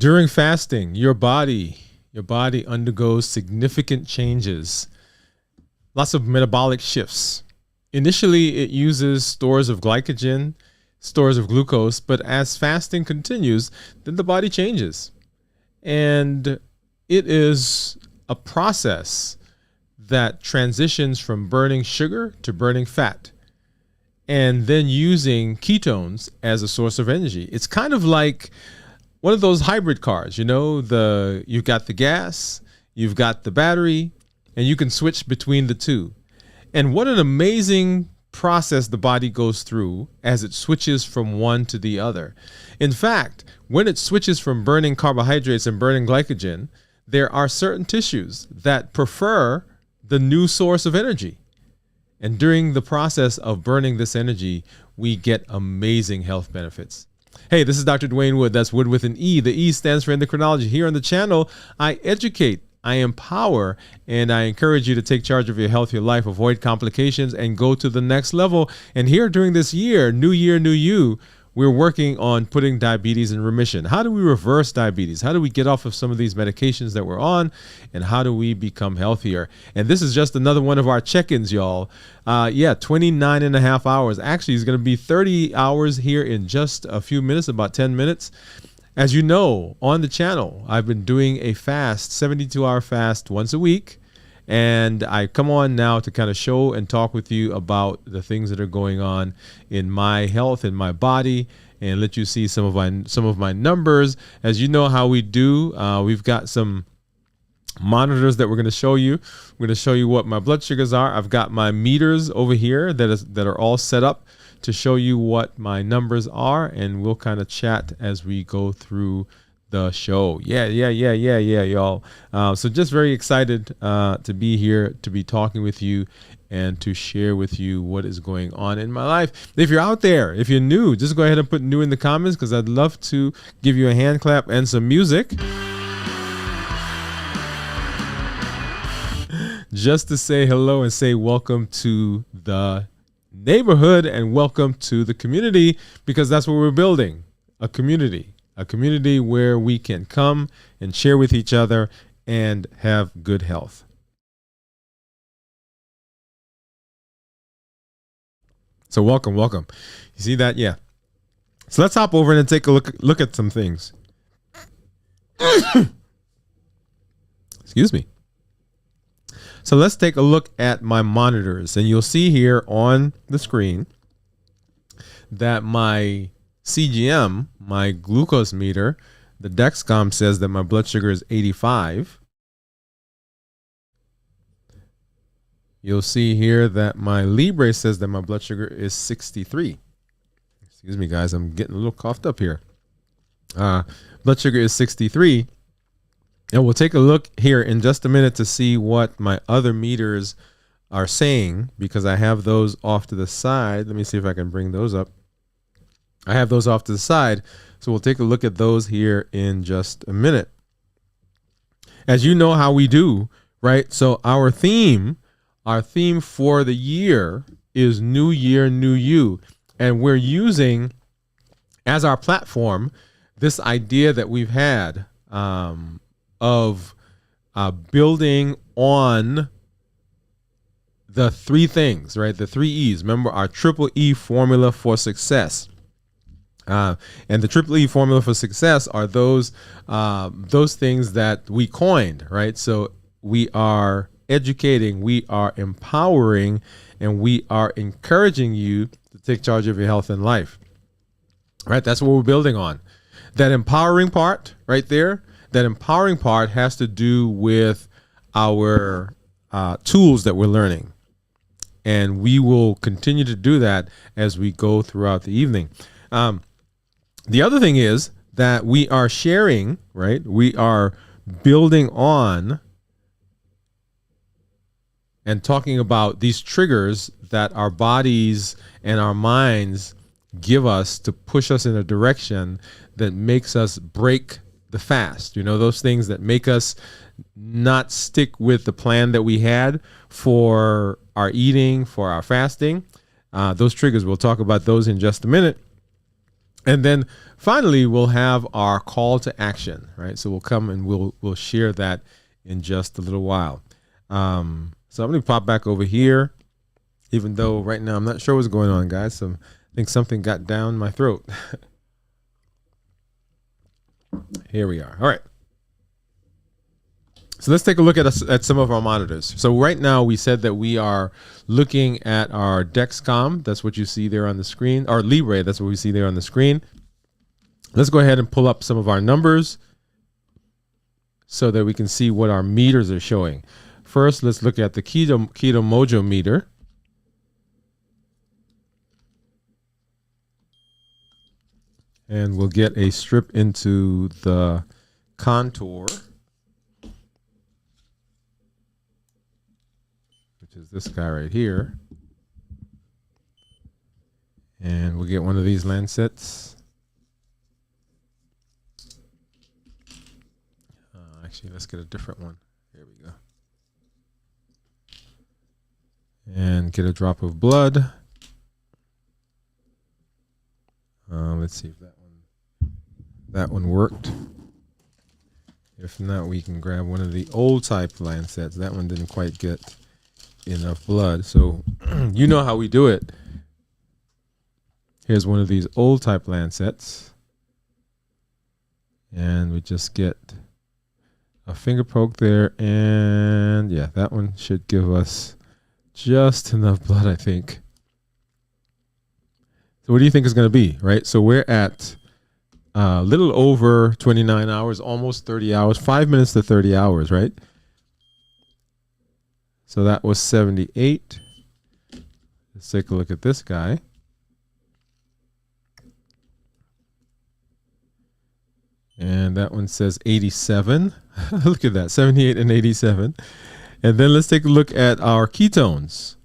During fasting, your body undergoes significant changes, lots of metabolic shifts. Initially, it uses stores of glycogen, stores of glucose, but as fasting continues, then the body changes. And it is a process that transitions from burning sugar to burning fat, and then using ketones as a source of energy. It's kind of like one of those hybrid cars, you've got the gas, you've got the battery, and you can switch between the two. And what an amazing process the body goes through as it switches from one to the other. In fact, when it switches from burning carbohydrates and burning glycogen, there are certain tissues that prefer the new source of energy. And during the process of burning this energy, we get amazing health benefits. Hey, this is Dr. Dwayne Wood. That's Wood with an E. The E stands for endocrinology. Here on the channel, I educate, I empower, and I encourage you to take charge of your health, your life, avoid complications, and go to the next level. And here during this year, new you, we're working on putting diabetes in remission. How do we reverse diabetes? How do we get off of some of these medications that we're on? And how do we become healthier? And this is just another one of our check-ins, y'all. 29 and a half hours. Actually, it's going to be 30 hours here in just a few minutes, about 10 minutes. As you know, on the channel, I've been doing a fast, 72-hour fast once a week. And I come on now to kind of show and talk with you about the things that are going on in my health, in my body, and let you see some of my numbers. As you know how we do, we've got some monitors that we're going to show you. We're going to show you what my blood sugars are. I've got my meters over here that are all set up to show you what my numbers are, and we'll kind of chat as we go through the show. Yeah, y'all. So just very excited to be here, to be talking with you, and to share with you what is going on in my life. If you're out there, if you're new, just go ahead and put new in the comments, because I'd love to give you a hand clap and some music. Just to say hello and say welcome to the neighborhood and welcome to the community, because that's what we're building, a community where we can come and share with each other and have good health. So welcome. You see that? Yeah. So let's hop over and take a look at some things. Excuse me. So let's take a look at my monitors, and you'll see here on the screen that my CGM, my glucose meter, the Dexcom says that my blood sugar is 85. You'll see here that my Libre says that my blood sugar is 63. Excuse me, guys, I'm getting a little coughed up here. Blood sugar is 63. And we'll take a look here in just a minute to see what my other meters are saying, because I have those off to the side. Let me see if I can bring those up. I have those off to the side, so we'll take a look at those here in just a minute. As you know how we do, right? So our theme for the year is New Year, New You. And we're using as our platform this idea that we've had of building on the three things, right? The three E's. Remember our triple E formula for success. And the triple E formula for success are those things that we coined, right? So we are educating, we are empowering, and we are encouraging you to take charge of your health and life, right? That's what we're building on. That empowering part right there, that empowering part has to do with our tools that we're learning. And we will continue to do that as we go throughout the evening. The other thing is that we are sharing, right? We are building on and talking about these triggers that our bodies and our minds give us to push us in a direction that makes us break the fast. You know, those things that make us not stick with the plan that we had for our eating, for our fasting. Those triggers, we'll talk about those in just a minute. And then finally, we'll have our call to action, right? So we'll come and we'll share that in just a little while. So I'm going to pop back over here, even though right now I'm not sure what's going on, guys. So I think something got down my throat. Here we are. All right. So let's take a look at some of our monitors. So right now we said that we are looking at our Dexcom. That's what you see there on the screen. Our Libre, that's what we see there on the screen. Let's go ahead and pull up some of our numbers so that we can see what our meters are showing. First, let's look at the Keto Mojo meter. And we'll get a strip into the Contour, which is this guy right here. And we'll get one of these Lancets. Actually, let's get a different one. Here we go. And get a drop of blood. Let's see if that one worked. If not, we can grab one of the old type Lancets. That one didn't quite get enough blood. So you know how we do it. Here's one of these old type Lancets. And we just get a finger poke there. And yeah, that one should give us just enough blood, I think. So what do you think is going to be, right? So we're at a little over 29 hours, almost 30 hours, 5 minutes to 30 hours, right? So that was 78. Let's take a look at this guy. And that one says 87. Look at that, 78 and 87. And then let's take a look at our ketones.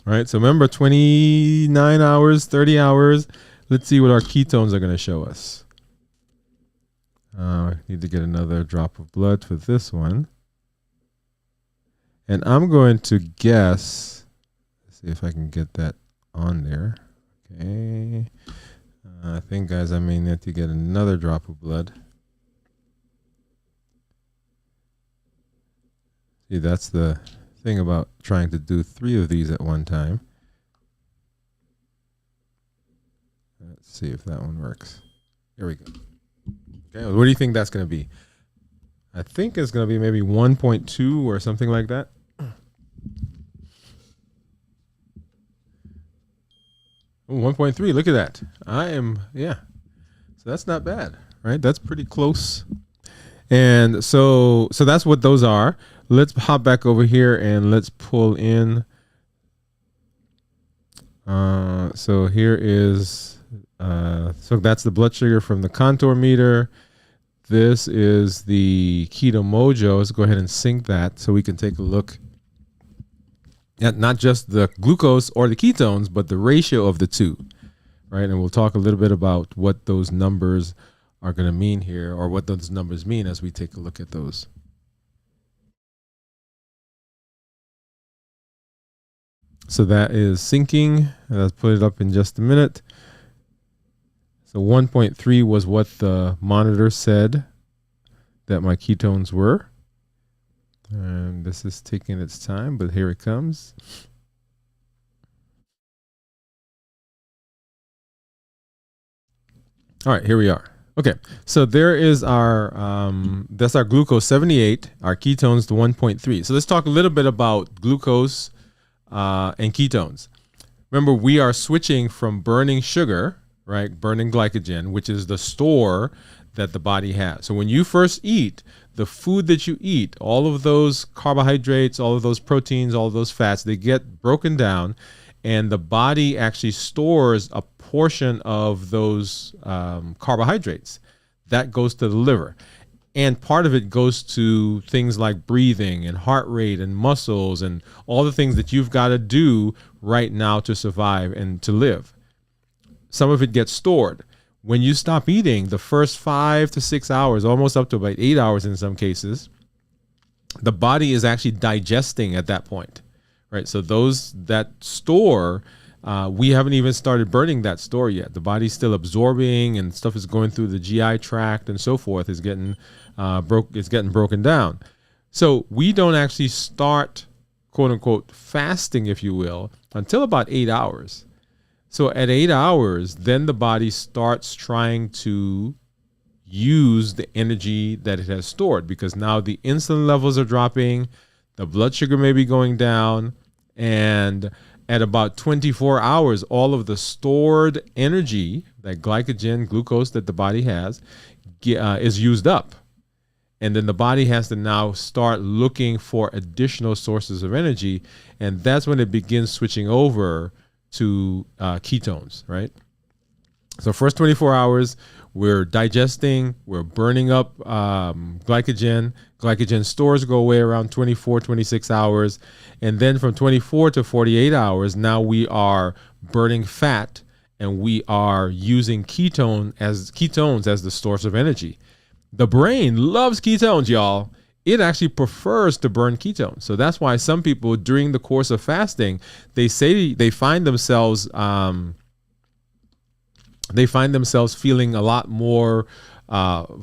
All right, so remember 29 hours, 30 hours. Let's see what our ketones are going to show us. I need to get another drop of blood for this one. And I'm going to guess, let's see if I can get that on there. Okay. I think, guys, I may need to get another drop of blood. See, that's the thing about trying to do 3 of these at one time. Let's see if that one works. Here we go. Okay, what do you think that's going to be? I think it's going to be maybe 1.2 or something like that. 1.3, look at that. Yeah. So that's not bad, right? That's pretty close. And so that's what those are. Let's hop back over here and let's pull in. So here is, so that's the blood sugar from the Contour meter. This is the Keto Mojo. Let's go ahead and sync that so we can take a look at not just the glucose or the ketones, but the ratio of the two, right? And we'll talk a little bit about what those numbers are going to mean here, or what those numbers mean as we take a look at those. So that is syncing. Let's put it up in just a minute. So 1.3 was what the monitor said that my ketones were. And this is taking its time, but here it comes. All right, here we are. Okay, so there is our, that's our glucose 78, our ketones to 1.3. So let's talk a little bit about glucose and ketones. Remember, we are switching from burning sugar, right? Burning glycogen, which is the store that the body has. So when you first eat, the food that you eat, all of those carbohydrates, all of those proteins, all of those fats, they get broken down, and the body actually stores a portion of those carbohydrates. That goes to the liver. And part of it goes to things like breathing and heart rate and muscles and all the things that you've got to do right now to survive and to live. Some of it gets stored. When you stop eating, the first 5 to 6 hours, almost up to about 8 hours in some cases, the body is actually digesting at that point, right? So that store we haven't even started burning that store yet. The body's still absorbing, and stuff is going through the GI tract and so forth. Is getting broken down. So we don't actually start, quote unquote, fasting, if you will, until about 8 hours. So at 8 hours, then the body starts trying to use the energy that it has stored, because now the insulin levels are dropping, the blood sugar may be going down, and at about 24 hours, all of the stored energy, that glycogen, glucose that the body has, is used up. And then the body has to now start looking for additional sources of energy. And that's when it begins switching over to ketones, right? So first 24 hours, we're digesting, we're burning up glycogen. Glycogen stores go away around 24, 26 hours. And then from 24 to 48 hours, now we are burning fat, and we are using ketones as the source of energy. The brain loves ketones, y'all. It actually prefers to burn ketones. So that's why some people during the course of fasting, they say they find themselves feeling a lot more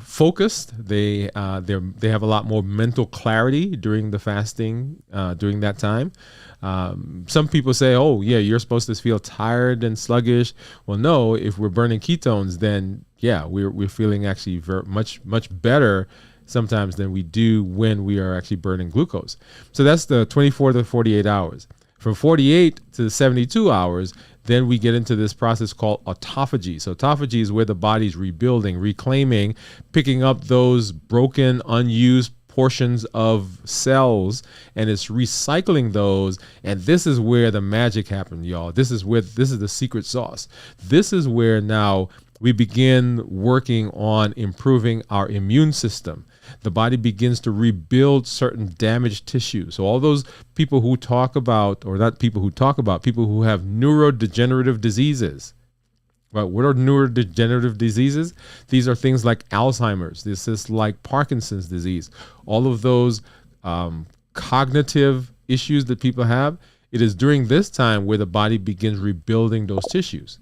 focused. They have a lot more mental clarity during the fasting, during that time. Some people say, oh yeah, you're supposed to feel tired and sluggish. Well, no, if we're burning ketones, then yeah, we're feeling actually much better sometimes than we do when we are actually burning glucose. So that's the 24 to 48 hours. From 48 to 72 hours, then we get into this process called autophagy. So autophagy is where the body's rebuilding, reclaiming, picking up those broken, unused portions of cells, and it's recycling those. And this is where the magic happened, y'all. This is the secret sauce. This is where now we begin working on improving our immune system. The body begins to rebuild certain damaged tissue. So all those people who talk about, or not people who talk about, people who have neurodegenerative diseases. Right? What are neurodegenerative diseases? These are things like Alzheimer's. This is like Parkinson's disease. All of those cognitive issues that people have, it is during this time where the body begins rebuilding those tissues.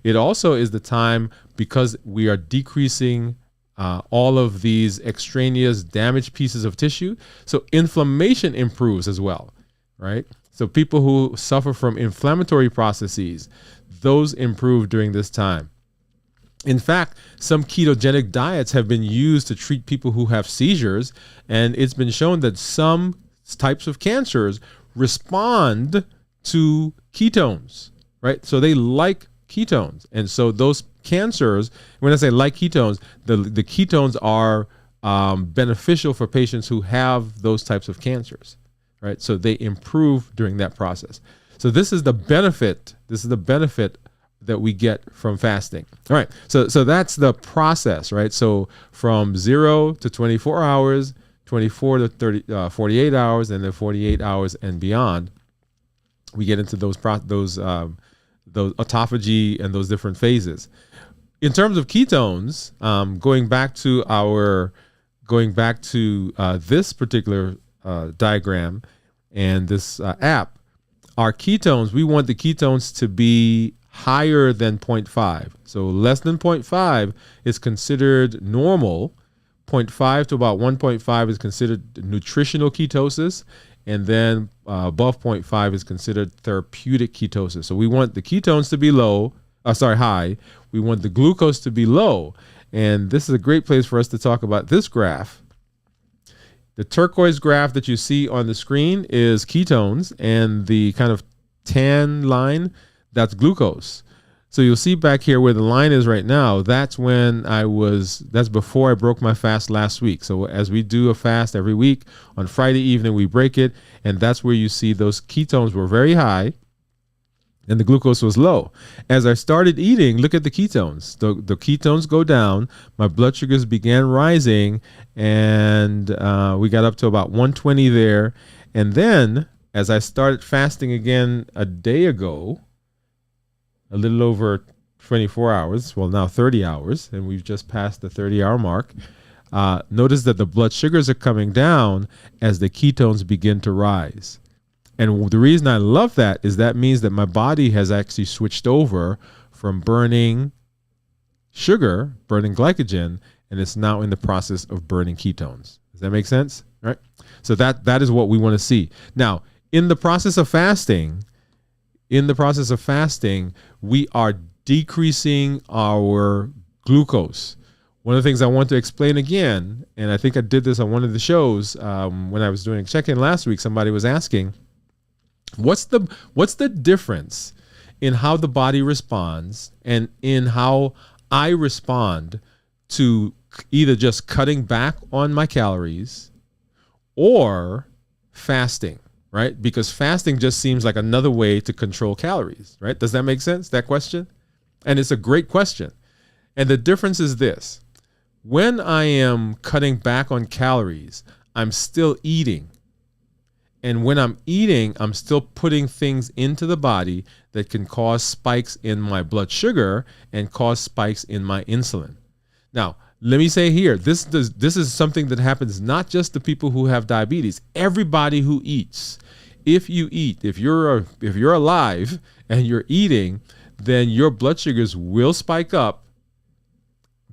It also is the time, because we are decreasing all of these extraneous damaged pieces of tissue. So inflammation improves as well, right? So people who suffer from inflammatory processes, those improve during this time. In fact, some ketogenic diets have been used to treat people who have seizures, and it's been shown that some types of cancers respond to ketones, right? So they like ketones. And so those cancers, when I say like ketones, the ketones are beneficial for patients who have those types of cancers, right? So they improve during that process. So this is the benefit. This is the benefit that we get from fasting. All right. So that's the process, right? So from 0 to 24 hours, 24 to 48 hours, and then 48 hours and beyond, we get into those autophagy and those different phases. In terms of ketones, going back to this particular diagram and this app, our ketones, we want the ketones to be higher than 0.5. So less than 0.5 is considered normal. 0.5 to about 1.5 is considered nutritional ketosis. And then above 0.5 is considered therapeutic ketosis. So we want the ketones to be high. We want the glucose to be low. And this is a great place for us to talk about this graph. The turquoise graph that you see on the screen is ketones, and the kind of tan line, that's glucose. So you'll see back here where the line is right now, that's before I broke my fast last week. So as we do a fast every week, on Friday evening we break it, and that's where you see those ketones were very high and the glucose was low. As I started eating, look at the ketones. The ketones go down, my blood sugars began rising, and we got up to about 120 there. And then as I started fasting again a day ago, a little over 24 hours, well now 30 hours, and we've just passed the 30-hour mark, notice that the blood sugars are coming down as the ketones begin to rise. And the reason I love that is that means that my body has actually switched over from burning sugar, burning glycogen, and it's now in the process of burning ketones. Does that make sense? Right? So that is what we want to see. Now, in the process of fasting, we are decreasing our glucose. One of the things I want to explain again, and I think I did this on one of the shows when I was doing a check-in last week, somebody was asking, what's the difference in how the body responds and in how I respond to either just cutting back on my calories or fasting, right? Because fasting just seems like another way to control calories, right? Does that make sense, that question? And it's a great question. And the difference is this. When I am cutting back on calories, I'm still eating. And when I'm eating, I'm still putting things into the body that can cause spikes in my blood sugar and cause spikes in my insulin. Now, let me say here, this is something that happens not just to people who have diabetes. Everybody who eats. If you eat, if you're alive and you're eating, then your blood sugars will spike up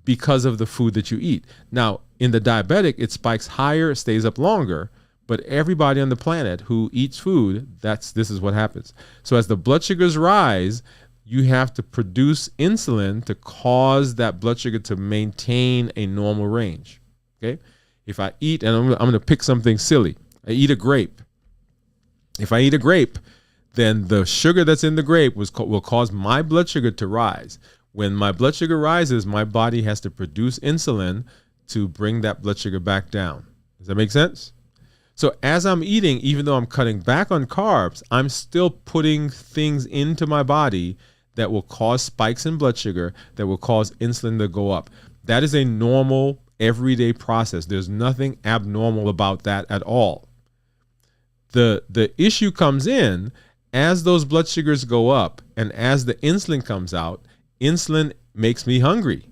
because of the food that you eat. Now, in the diabetic, it spikes higher, it stays up longer. But everybody on the planet who eats food, this is what happens. So as the blood sugars rise, you have to produce insulin to cause that blood sugar to maintain a normal range. Okay? If I eat, and I'm going to pick something silly. I eat a grape. If I eat a grape, then the sugar that's in the grape will cause my blood sugar to rise. When my blood sugar rises, my body has to produce insulin to bring that blood sugar back down. Does that make sense? So as I'm eating, even though I'm cutting back on carbs, I'm still putting things into my body that will cause spikes in blood sugar, that will cause insulin to go up. That is a normal, everyday process. There's nothing abnormal about that at all. The issue comes in as those blood sugars go up and as the insulin comes out. Insulin makes me hungry.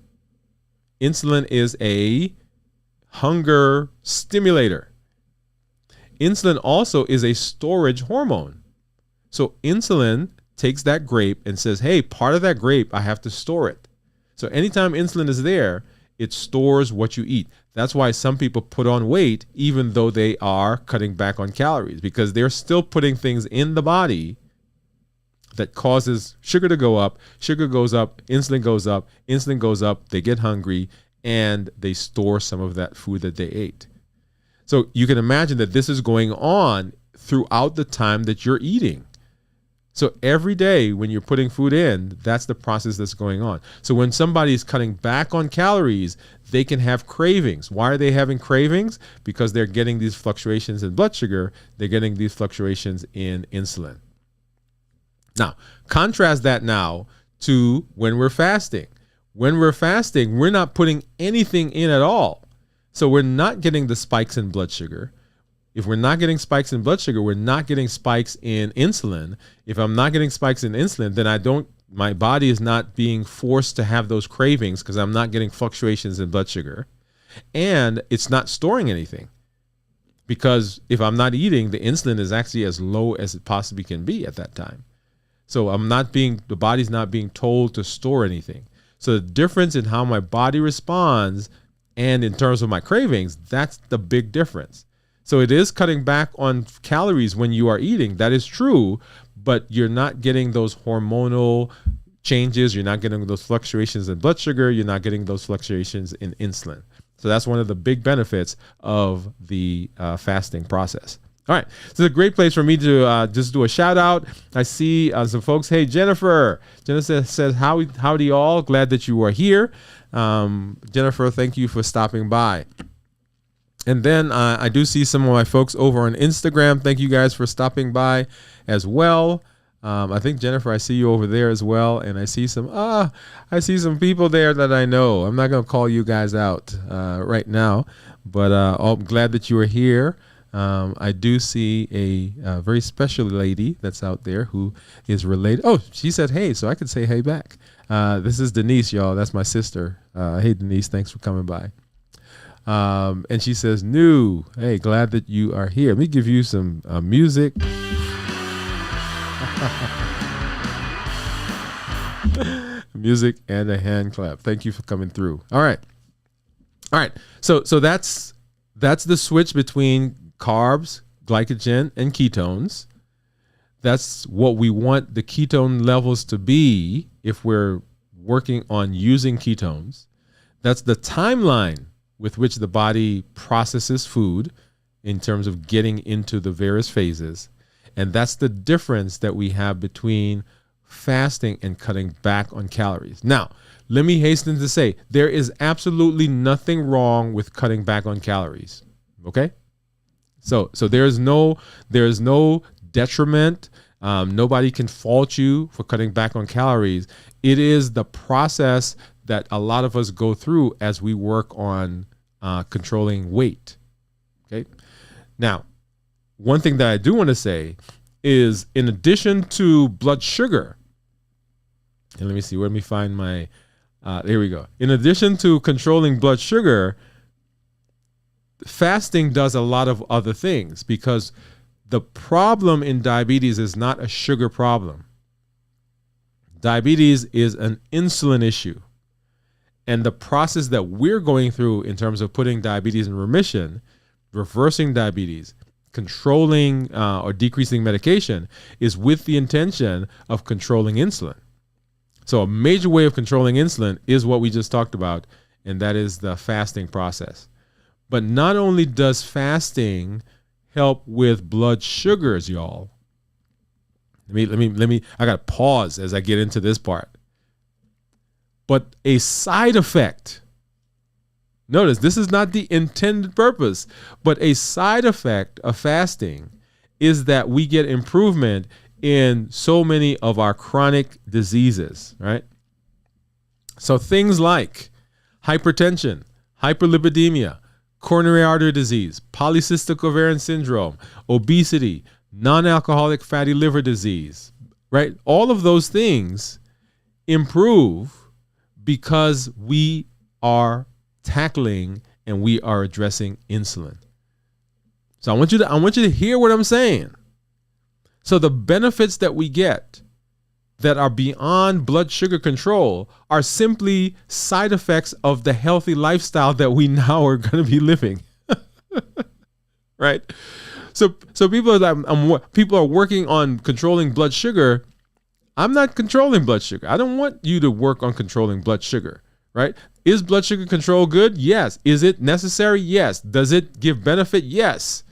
Insulin is a hunger stimulator. Insulin also is a storage hormone. So insulin takes that grape and says, hey, part of that grape, I have to store it. So anytime insulin is there, it stores what you eat. That's why some people put on weight even though they are cutting back on calories, because they're still putting things in the body that causes sugar to go up. Sugar goes up, insulin goes up, they get hungry, and they store some of that food that they ate. So you can imagine that this is going on throughout the time that you're eating. So every day when you're putting food in, that's the process that's going on. So when somebody is cutting back on calories, they can have cravings. Why are they having cravings? Because they're getting these fluctuations in blood sugar. They're getting these fluctuations in insulin. Now, contrast that now to when we're fasting. When we're fasting, we're not putting anything in at all. So we're not getting the spikes in blood sugar. If we're not getting spikes in blood sugar, we're not getting spikes in insulin. If I'm not getting spikes in insulin, then my body is not being forced to have those cravings because I'm not getting fluctuations in blood sugar. And it's not storing anything. Because if I'm not eating, the insulin is actually as low as it possibly can be at that time. So the body's not being told to store anything. So the difference in how my body responds and in terms of my cravings, that's the big difference. So it is cutting back on calories when you are eating. That is true, but you're not getting those hormonal changes. You're not getting those fluctuations in blood sugar. You're not getting those fluctuations in insulin. So that's one of the big benefits of the fasting process. All right, so it's a great place for me to just do a shout out. I see some folks. Hey, Jennifer. Jennifer says, howdy all. Glad that you are here. Jennifer, thank you for stopping by. And then I do see some of my folks over on Instagram. Thank you guys for stopping by as well. I think, Jennifer, I see you over there as well. And I see some people there that I know. I'm not going to call you guys out right now, but I'm glad that you are here. I do see a very special lady that's out there who is related. Oh, she said, hey, so I could say hey back. This is Denise, y'all. That's my sister. Hey, Denise, thanks for coming by. And she says, hey, glad that you are here. Let me give you some music. Music and a hand clap. Thank you for coming through. All right. All right. So that's the switch between carbs, glycogen, and ketones. That's what we want the ketone levels to be if we're working on using ketones. That's the timeline with which the body processes food in terms of getting into the various phases. And that's the difference that we have between fasting and cutting back on calories. Now, let me hasten to say there is absolutely nothing wrong with cutting back on calories. Okay? So there's no detriment. Nobody can fault you for cutting back on calories. It is the process that a lot of us go through as we work on controlling weight. Okay. Now, one thing that I do want to say is, in addition to blood sugar, and let me see, let me find my, there we go. In addition to controlling blood sugar, fasting does a lot of other things, because the problem in diabetes is not a sugar problem. Diabetes is an insulin issue. And the process that we're going through in terms of putting diabetes in remission, reversing diabetes, controlling or decreasing medication, is with the intention of controlling insulin. So a major way of controlling insulin is what we just talked about, and that is the fasting process. But not only does fasting help with blood sugars, y'all. Let me, I got to pause as I get into this part. But a side effect, notice this is not the intended purpose, but a side effect of fasting is that we get improvement in so many of our chronic diseases, right? So things like hypertension, hyperlipidemia, coronary artery disease, polycystic ovarian syndrome, obesity, non-alcoholic fatty liver disease, right? All of those things improve because we are tackling and we are addressing insulin. So I want you to hear what I'm saying. So the benefits that we get that are beyond blood sugar control are simply side effects of the healthy lifestyle that we now are going to be living. Right? So people are working on controlling blood sugar. I'm not controlling blood sugar. I don't want you to work on controlling blood sugar, right? Is blood sugar control good? Yes. Is it necessary? Yes. Does it give benefit? Yes.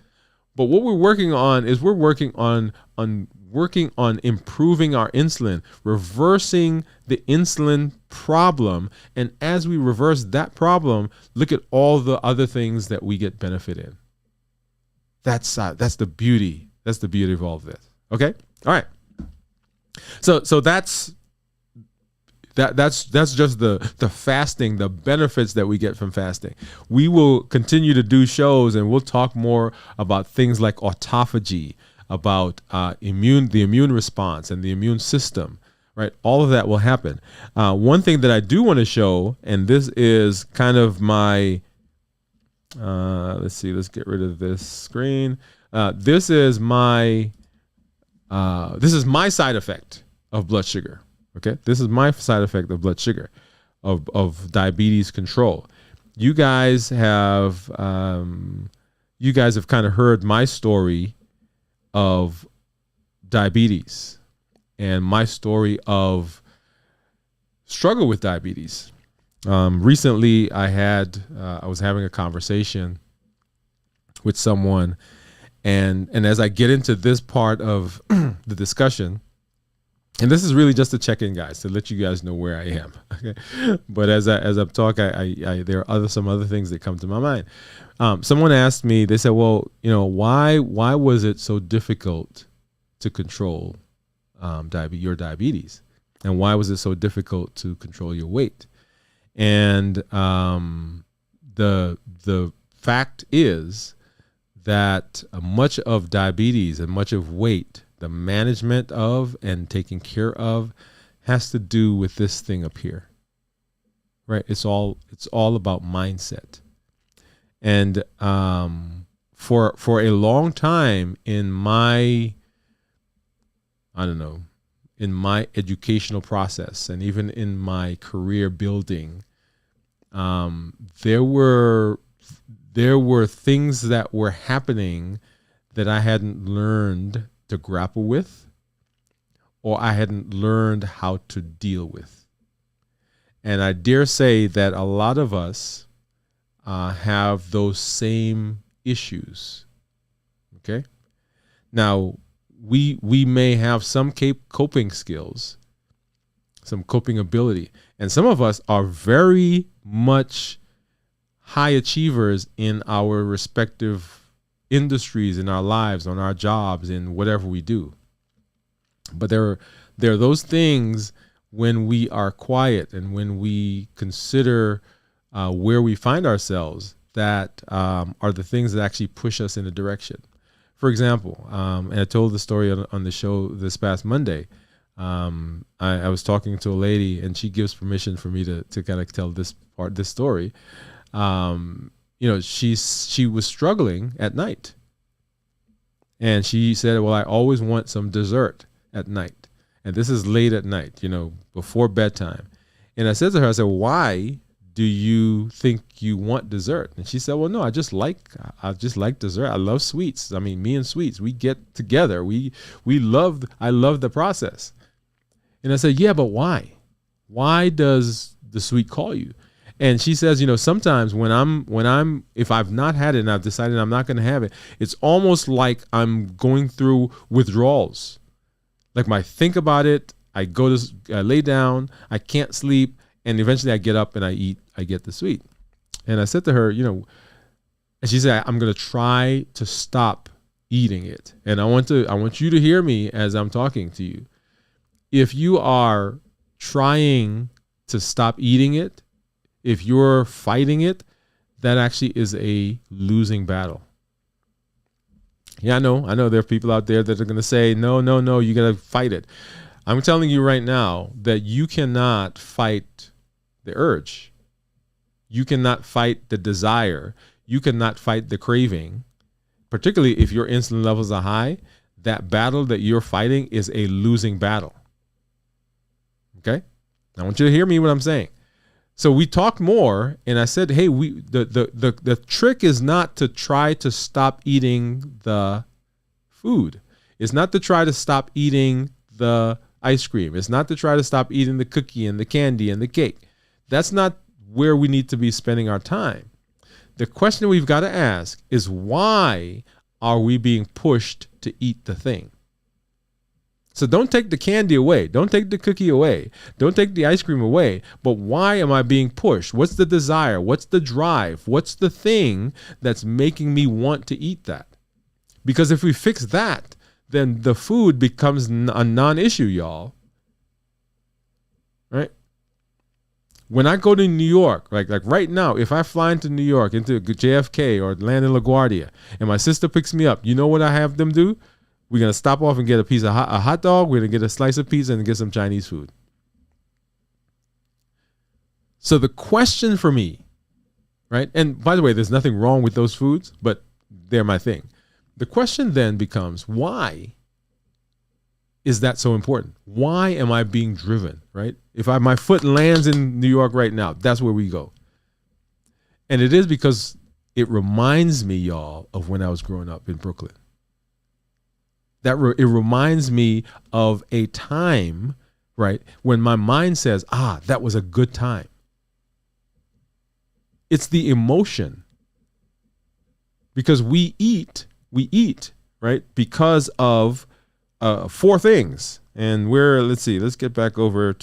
But what we're working on is working on improving our insulin, reversing the insulin problem. And as we reverse that problem, look at all the other things that we get benefit in. That's the beauty. That's the beauty of all of this. Okay? All right. So that's just the fasting, the benefits that we get from fasting. We will continue to do shows and we'll talk more about things like autophagy, about the immune response and the immune system, right? All of that will happen. One thing that I do want to show, and this is kind of my, let's get rid of this screen. This is my side effect of blood sugar. Okay, this is my side effect of blood sugar, of diabetes control. You guys have kind of heard my story of diabetes and my story of struggle with diabetes. Recently, I was having a conversation with someone, and as I get into this part of the discussion, and this is really just a check-in, guys, to let you guys know where I am. Okay, but as I'm talking, there are some other things that come to my mind. Someone asked me. They said, "Well, why was it so difficult to control your diabetes, and why was it so difficult to control your weight?" And the fact is that much of diabetes and much of weight, the management of and taking care of, has to do with this thing up here, right? It's all about mindset. And for a long time in my I don't know, in my educational process and even in my career building, there were things that were happening that I hadn't learned to grapple with, or I hadn't learned how to deal with. And I dare say that a lot of us have those same issues. Okay. Now, we may have some coping skills, some coping ability, and some of us are very much high achievers in our respective industries, in our lives, on our jobs, in whatever we do. But there are those things when we are quiet and when we consider where we find ourselves that are the things that actually push us in a direction. For example, and I told the story on the show this past Monday. I was talking to a lady, and she gives permission for me to kind of tell this story. She was struggling at night, and she said, "Well, I always want some dessert at night, and this is late at night, before bedtime." And I said to her, I said, "Why do you think you want dessert?" And she said, "Well, no, I just like dessert. I love sweets. I mean, me and sweets, we get together. I love the process." And I said, "Yeah, but why? Why does the sweet call you?" And she says, sometimes if I've not had it and I've decided I'm not going to have it, it's almost like I'm going through withdrawals. Like I think about it, I lay down, I can't sleep, and eventually I get up and I get the sweet. And I said to her, and she said, "I'm going to try to stop eating it." And I want you to hear me as I'm talking to you. If you are trying to stop eating it, if you're fighting it, that actually is a losing battle. Yeah, I know there are people out there that are going to say, no, you got to fight it. I'm telling you right now that you cannot fight the urge. You cannot fight the desire. You cannot fight the craving, particularly if your insulin levels are high. That battle that you're fighting is a losing battle. Okay? I want you to hear me what I'm saying. So we talked more, and I said, "Hey, the trick is not to try to stop eating the food. It's not to try to stop eating the ice cream. It's not to try to stop eating the cookie and the candy and the cake. That's not where we need to be spending our time. The question we've got to ask is, why are we being pushed to eat the thing? So don't take the candy away. Don't take the cookie away. Don't take the ice cream away. But why am I being pushed? What's the desire? What's the drive? What's the thing that's making me want to eat that? Because if we fix that, then the food becomes a non-issue, y'all. Right? When I go to New York, like right now, if I fly into New York, into JFK or land in LaGuardia, and my sister picks me up, you know what I have them do? We're going to stop off and get a hot dog. We're going to get a slice of pizza and get some Chinese food. So the question for me, right? And by the way, there's nothing wrong with those foods, but they're my thing. The question then becomes, why is that so important? Why am I being driven, right? If my foot lands in New York right now, that's where we go. And it is because it reminds me, y'all, of when I was growing up in Brooklyn. It reminds me of a time, right, when my mind says, that was a good time. It's the emotion. Because we eat, right, because of four things. And let's get back over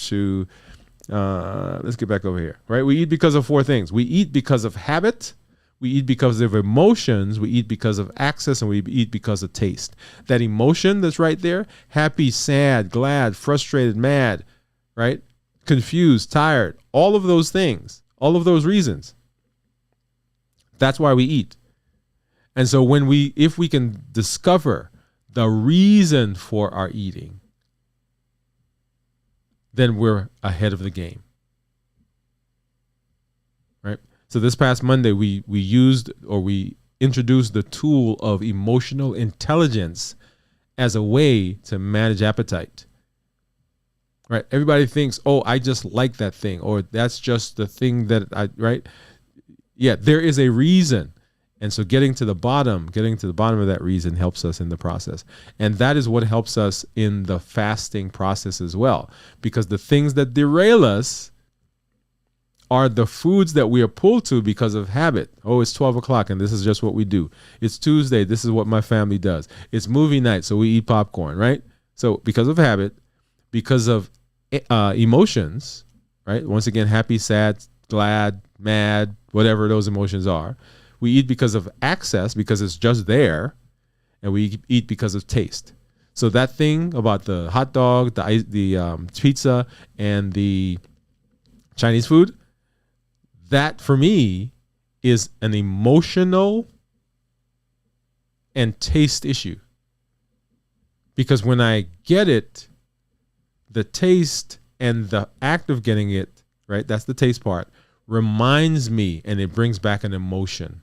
here, right? We eat because of four things. We eat because of habit. We eat because of emotions. We eat because of access, and we eat because of taste. That emotion that's right there, happy, sad, glad, frustrated, mad, right? Confused, tired, all of those things, all of those reasons. That's why we eat. And so if we can discover the reason for our eating, then we're ahead of the game. Right? So this past Monday, we introduced the tool of emotional intelligence as a way to manage appetite. Right? Everybody thinks, oh, I just like that thing, or that's just the thing that I, right? Yeah, there is a reason. And so getting to the bottom of that reason helps us in the process. And that is what helps us in the fasting process as well. Because the things that derail us are the foods that we are pulled to because of habit. Oh, it's 12 o'clock and this is just what we do. It's Tuesday. This is what my family does. It's movie night, so we eat popcorn, right? So because of habit, because of emotions, right? Once again, happy, sad, glad, mad, whatever those emotions are. We eat because of access, because it's just there, and we eat because of taste. So that thing about the hot dog, the pizza, and the Chinese food, that for me is an emotional and taste issue. Because when I get it, the taste and the act of getting it, right, that's the taste part, reminds me, and it brings back an emotion.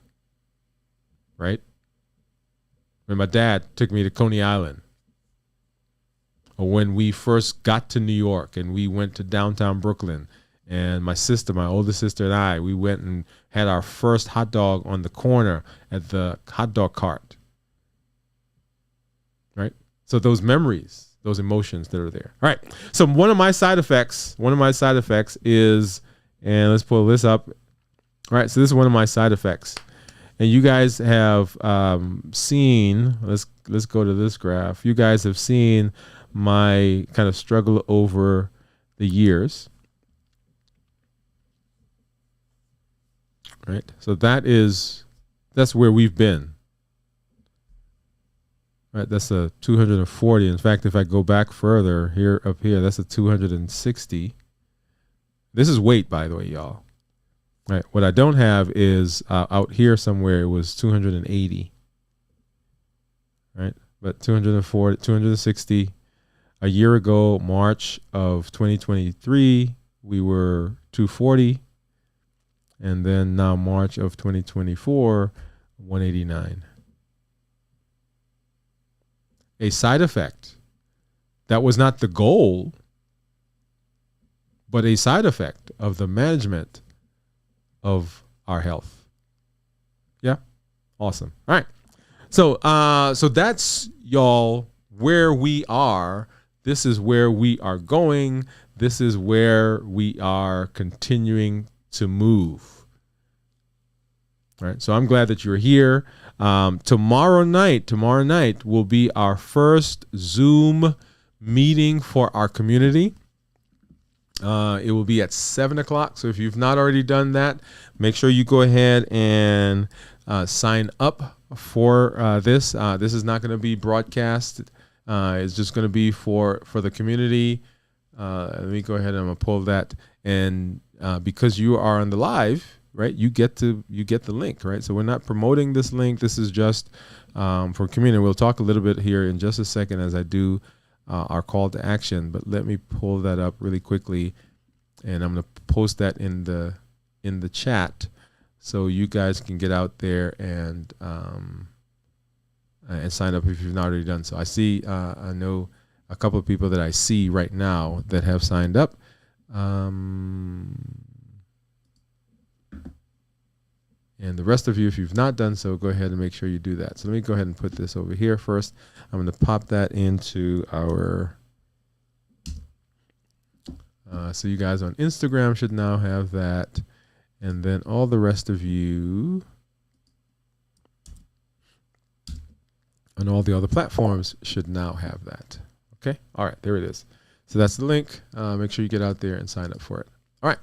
Right? When my dad took me to Coney Island, or when we first got to New York and we went to downtown Brooklyn, and my sister, my older sister, and I, we went and had our first hot dog on the corner at the hot dog cart. Right? So those memories, those emotions that are there. All right. So one of my side effects is, and let's pull this up. All right. So this is one of my side effects. And you guys have seen, let's go to this graph. You guys have seen my kind of struggle over the years. Right? So that's where we've been. Right? That's a 240. In fact, if I go back further up here, that's a 260. This is weight, by the way, y'all. Right. What I don't have is out here somewhere it was 280. Right. But 240, 260. A year ago, March of 2023, we were 240. And then now March of 2024, 189. A side effect. That was not the goal, but a side effect of the management of our health. Yeah. Awesome. All right. So that's, y'all, where we are. This is where we are going. This is where we are continuing to move. All right. So I'm glad that you're here. Tomorrow night will be our first Zoom meeting for our community. It will be at 7 o'clock. So if you've not already done that, make sure you go ahead and sign up for this. This is not going to be broadcast. It's just going to be for the community. Let me go ahead and I'm going to pull that. And because you are on the live, right, you get the link, right? So we're not promoting this link. This is just for community. We'll talk a little bit here in just a second as I do our call to action, but let me pull that up really quickly, and I'm going to post that in the chat so you guys can get out there and sign up if you've not already done so. I see, I know a couple of people that I see right now that have signed up. And the rest of you, if you've not done so, go ahead and make sure you do that. So let me go ahead and put this over here first. I'm going to pop that into our, so you guys on Instagram should now have that. And then all the rest of you on all the other platforms should now have that. Okay. All right. There it is. So that's the link. Make sure you get out there and sign up for it. All right.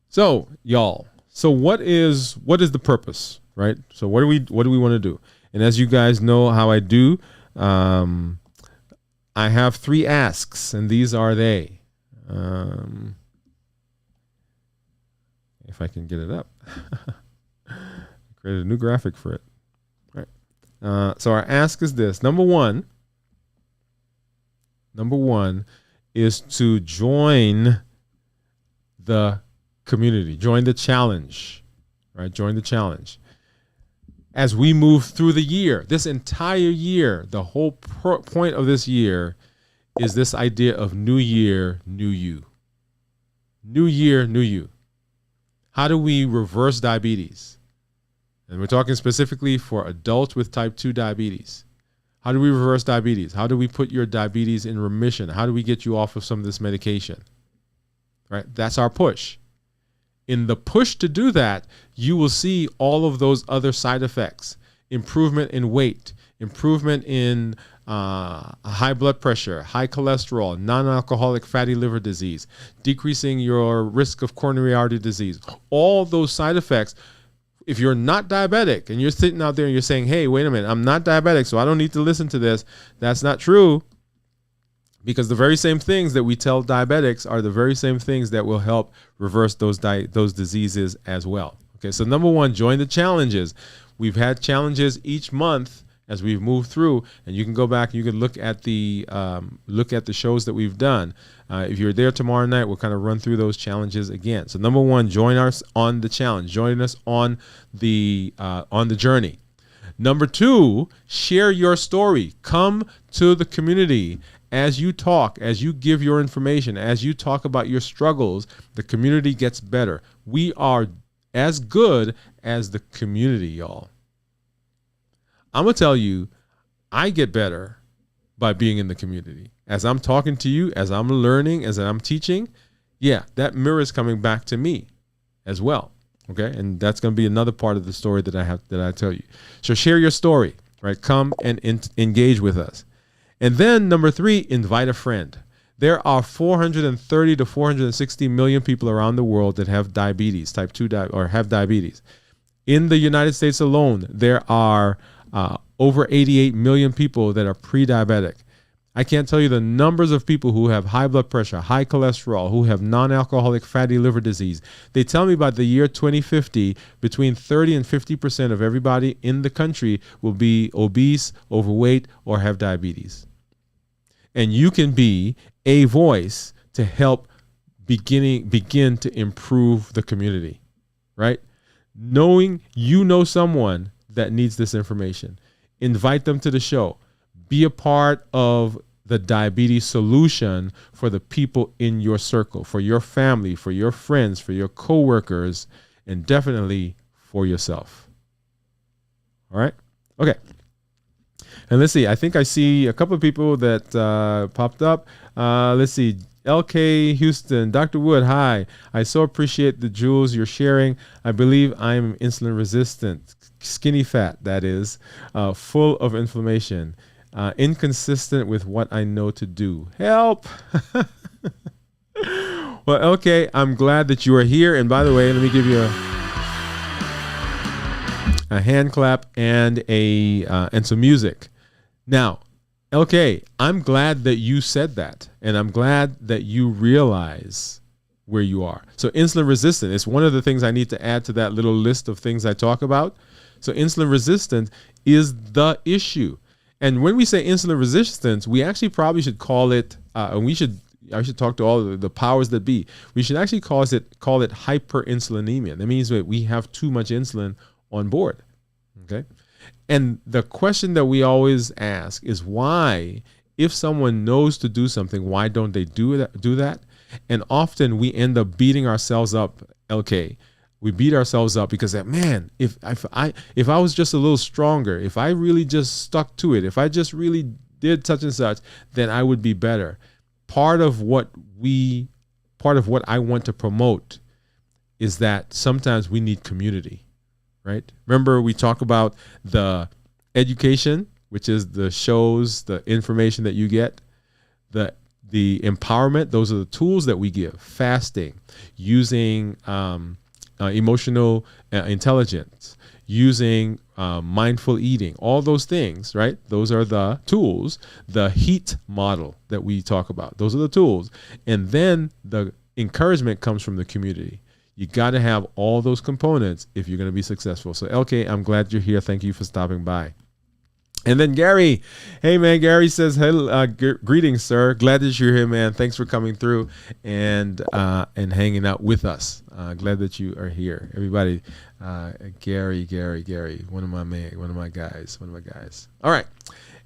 So y'all. So what is the purpose, right? So what do we want to do? And as you guys know how I do, I have 3 asks, and these are they. If I can get it up, create a new graphic for it. All right. So our ask is this: number one is to join the community, join the challenge, right? Join the challenge. as we move through the year, this entire year, the whole point of this year is this idea of new year, new you. New year, new you. How do we reverse diabetes? And we're talking specifically for adults with type 2 diabetes. How do we reverse diabetes? How do we put your diabetes in remission? How do we get you off of some of this medication? Right? That's our push. In the push to do that, you will see all of those other side effects. Improvement in weight, improvement in high blood pressure, high cholesterol, non-alcoholic fatty liver disease, decreasing your risk of coronary artery disease. All those side effects. If you're not diabetic and you're sitting out there and you're saying, hey, wait a minute, I'm not diabetic, so I don't need to listen to this. That's not true, because the very same things that we tell diabetics are the very same things that will help reverse those diseases as well. Okay, so number one, join the challenges. We've had challenges each month as we've moved through, and you can go back and you can look at the shows that we've done. If you're there tomorrow night, we'll kind of run through those challenges again. So number one, join us on the challenge. Join us on the journey. Number two, share your story. Come to the community. As you talk, as you give your information, as you talk about your struggles, the community gets better. We are as good as the community, y'all. I'm going to tell you, I get better by being in the community. As I'm talking to you, as I'm learning, as I'm teaching, yeah, that mirror is coming back to me as well. Okay. And that's going to be another part of the story that I tell you. So share your story, right? Come and engage with us. And then number three, invite a friend. There are 430 to 460 million people around the world that have diabetes, type 2 or have diabetes. In the United States alone, there are over 88 million people that are pre-diabetic. I can't tell you the numbers of people who have high blood pressure, high cholesterol, who have non-alcoholic fatty liver disease. They tell me by the year 2050, between 30 and 50% of everybody in the country will be obese, overweight, or have diabetes. And you can be a voice to help begin to improve the community, right? Knowing you know someone that needs this information, invite them to the show. Be a part of the diabetes solution for the people in your circle, for your family, for your friends, for your coworkers, and definitely for yourself. All right? Okay. And let's see. I think I see a couple of people that popped up. Let's see. LK Houston, Dr. Wood, hi. I so appreciate the jewels you're sharing. I believe I'm insulin resistant, skinny fat, that is, full of inflammation, inconsistent with what I know to do. Help! Well, LK, I'm glad that you are here. And by the way, let me give you a hand clap and some music. Now, LK, I'm glad that you said that, and I'm glad that you realize where you are. So insulin resistant is one of the things I need to add to that little list of things I talk about. So insulin resistant is the issue. And when we say insulin resistance, we actually probably should call it, and I should talk to all the powers that be. We should actually call it hyperinsulinemia. That means that we have too much insulin on board. Okay. And the question that we always ask is why, if someone knows to do something, why don't they do that? And often we end up beating ourselves up, LK. We beat ourselves up because man, if I was just a little stronger, if I really just stuck to it, if I just really did such and such, then I would be better. Part of what I want to promote is that sometimes we need community. Right? Remember, we talk about the education, which is the shows, the information that you get, the empowerment. Those are the tools that we give. Fasting, using emotional intelligence, using mindful eating, all those things, right? Those are the tools. The HEAT model that we talk about, those are the tools. And then the encouragement comes from the community. You got to have all those components if you're going to be successful. So, LK, I'm glad you're here. Thank you for stopping by. And then Gary, hey man, Gary says, "Hey, greetings, sir. Glad that you're here, man. Thanks for coming through and hanging out with us. Glad that you are here, everybody." Gary, one of my guys. All right,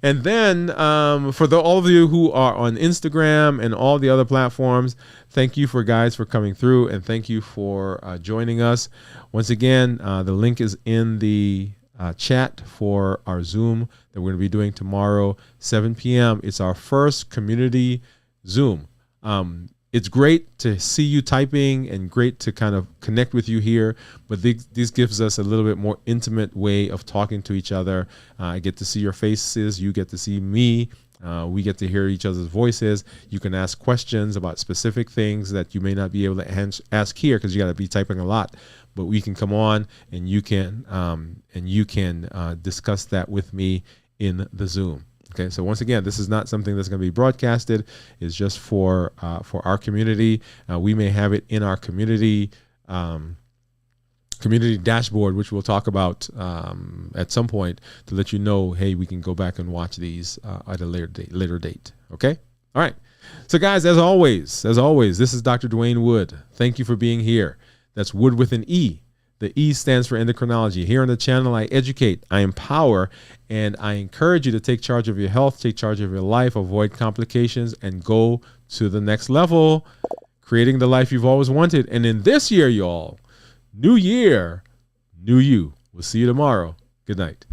and then for all of you who are on Instagram and all the other platforms, thank you for coming through, and thank you for joining us once again. The link is in the chat for our Zoom that we're going to be doing tomorrow, 7 p.m. It's our first community Zoom. It's great to see you typing and great to kind of connect with you here, but this gives us a little bit more intimate way of talking to each other. I get to see your faces. You get to see me. We get to hear each other's voices. You can ask questions about specific things that you may not be able to ask here because you got to be typing a lot. But we can come on and you can discuss that with me in the Zoom. Okay, so once again, this is not something that's going to be broadcasted. It's just for our community. We may have it in our community dashboard, which we'll talk about at some point to let you know, hey, we can go back and watch these at a later date. Okay, all right. So guys, as always, this is Dr. Dwayne Wood. Thank you for being here. That's Wood with an E. The E stands for endocrinology. Here on the channel, I educate, I empower, and I encourage you to take charge of your health, take charge of your life, avoid complications, and go to the next level, creating the life you've always wanted. And in this year, y'all, new year, new you. We'll see you tomorrow. Good night.